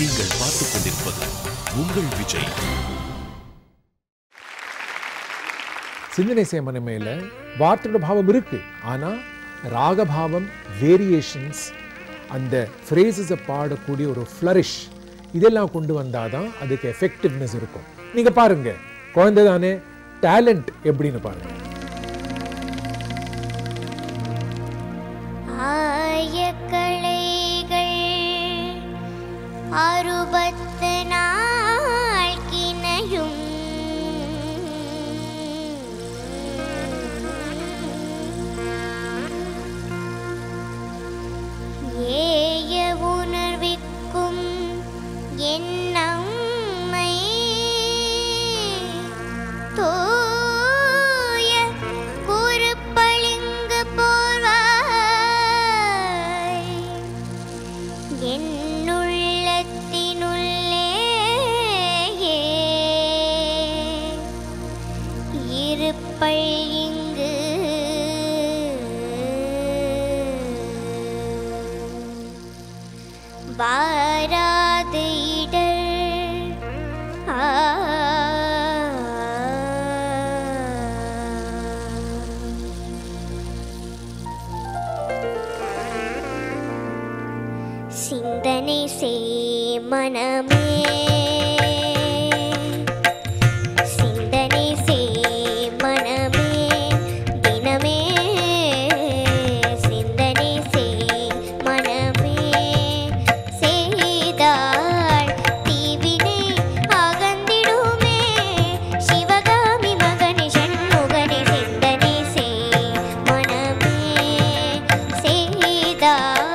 நீங்கள் பார்த்துக் கொண்டிருப்பது உங்கள் விஜய். சிந்தனை சேமனமேல வார்த்தையோட பாவம் இருக்கு, ஆனா ராகபாவம், வேரியேஷன்ஸ், அந்த ஃப்ரேசஸை பாடக்கூடிய ஒரு ஃப்ளரிஷ், இதெல்லாம் கொண்டு வந்தாதான் அதுக்கு எஃபெக்டிவ்னஸ் இருக்கும். நீங்க பாருங்க, குழந்தை தானே, டேலண்ட் எப்படின்னு பாருங்க. அறுபத்து நாள் கிணையும் ஏய உணர்விக்கும் என்னம்மை தூய குறுப்பளிங்கு போர்வாய் என்னுள்ளத்தினுள்ளே இருப்பள் இங்கு வாராது இடர் சிந்தனை செய் மனமே, சிந்தனை செய் மனமே, தினமே சிந்தனை செய் மனமே, செய்தாள் தீவினை அகந்திடுமே, சிவகாமி மகனே சண்முகனே சிந்தனை செய் மனமே, செய்தாள்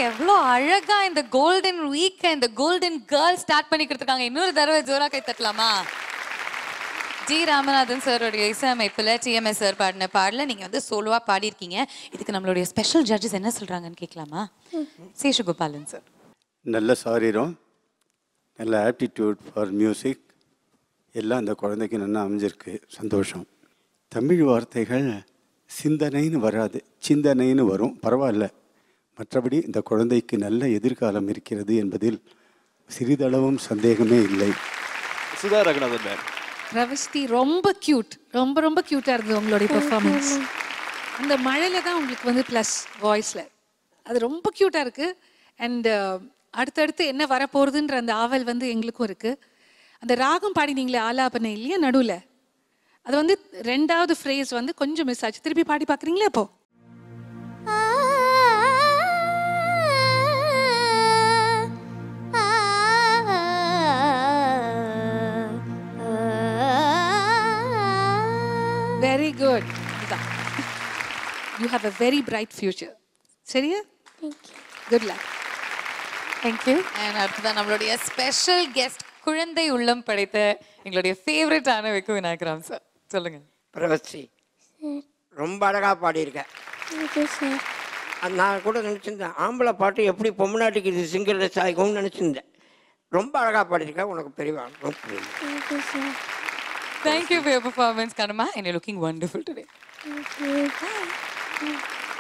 எவ்வளோ அழகா இந்த கோல்டன் வீக் இந்த கோல்டன் கேர்ள் ஸ்டார்ட் பண்ணி கொடுத்துருக்காங்க. இன்னொரு தடவை ஜோரா கை தட்டலாமா? ஜி ராமநாதன் சாரோடைய இசையமைப்பில் டிஎம்எஸ் சார் பாடின பாடல நீங்கள் வந்து சோலோவாக பாடியிருக்கீங்க. இதுக்கு நம்மளுடைய ஸ்பெஷல் ஜட்ஜஸ் என்ன சொல்கிறாங்கன்னு கேட்கலாமா? சேஷகோபாலன் சார். நல்ல சாரீரம், நல்ல ஆப்டிடியூட் ஃபார் மியூசிக், எல்லாம் அந்த குழந்தைக்கு நல்லா அமைஞ்சிருக்கு. சந்தோஷம். தமிழ் வார்த்தைகள் சிந்தனைன்னு வராது, சிந்தனைன்னு வரும். பரவாயில்ல. மற்றபடி இந்த குழந்தைக்கு நல்ல எதிர்காலம் இருக்கிறது என்பதில் சிறிதளவும் சந்தேகமே இல்லை. சுதா ரகுநாதன் மேம். ரவிஸ்தி ரொம்ப கியூட், ரொம்ப ரொம்ப கியூட்டாக இருந்தது உங்களுடைய பெர்ஃபார்மன்ஸ். அந்த மழையில் தான் உங்களுக்கு வந்து ப்ளஸ் வாய்ஸில் அது ரொம்ப க்யூட்டாக இருக்குது. அண்ட் அடுத்தடுத்து என்ன வரப்போகுதுன்ற அந்த ஆவல் வந்து எங்களுக்கும் இருக்கு. அந்த ராகம் பாடினீங்களே ஆலாபனை இல்லையா நடுவில், அது வந்து 2வது ஃப்ரேஸ் வந்து கொஞ்சம் மிஸ் ஆச்சு. திருப்பி பாடி பார்க்குறீங்களா இப்போ? Very good. You have a very bright future. சரியா? Good luck. தேங்க்யூ. அண்ட் அடுத்ததான் நம்மளுடைய ஸ்பெஷல் கெஸ்ட், குழந்தை உள்ளம் படைத்த எங்களுடைய ஃபேவரட்டான விக்கு விநாயகராம் சார். சொல்லுங்க. பிரவஸ்ரீ, ரொம்ப அழகாக பாடியிருக்கேன். அது நான் கூட நினச்சிருந்தேன், ஆம்பளை பாட்டு எப்படி பொம்மநாட்டிக்கு இது சிங்கிள் ட்ரெஸ் ஆகிக்கும்னு நினச்சிருந்தேன். ரொம்ப அழகாக பாடியிருக்கேன். உனக்கு பெரிய Thank you for your performance, Kanama, and you're looking wonderful today. Thank you. Bye.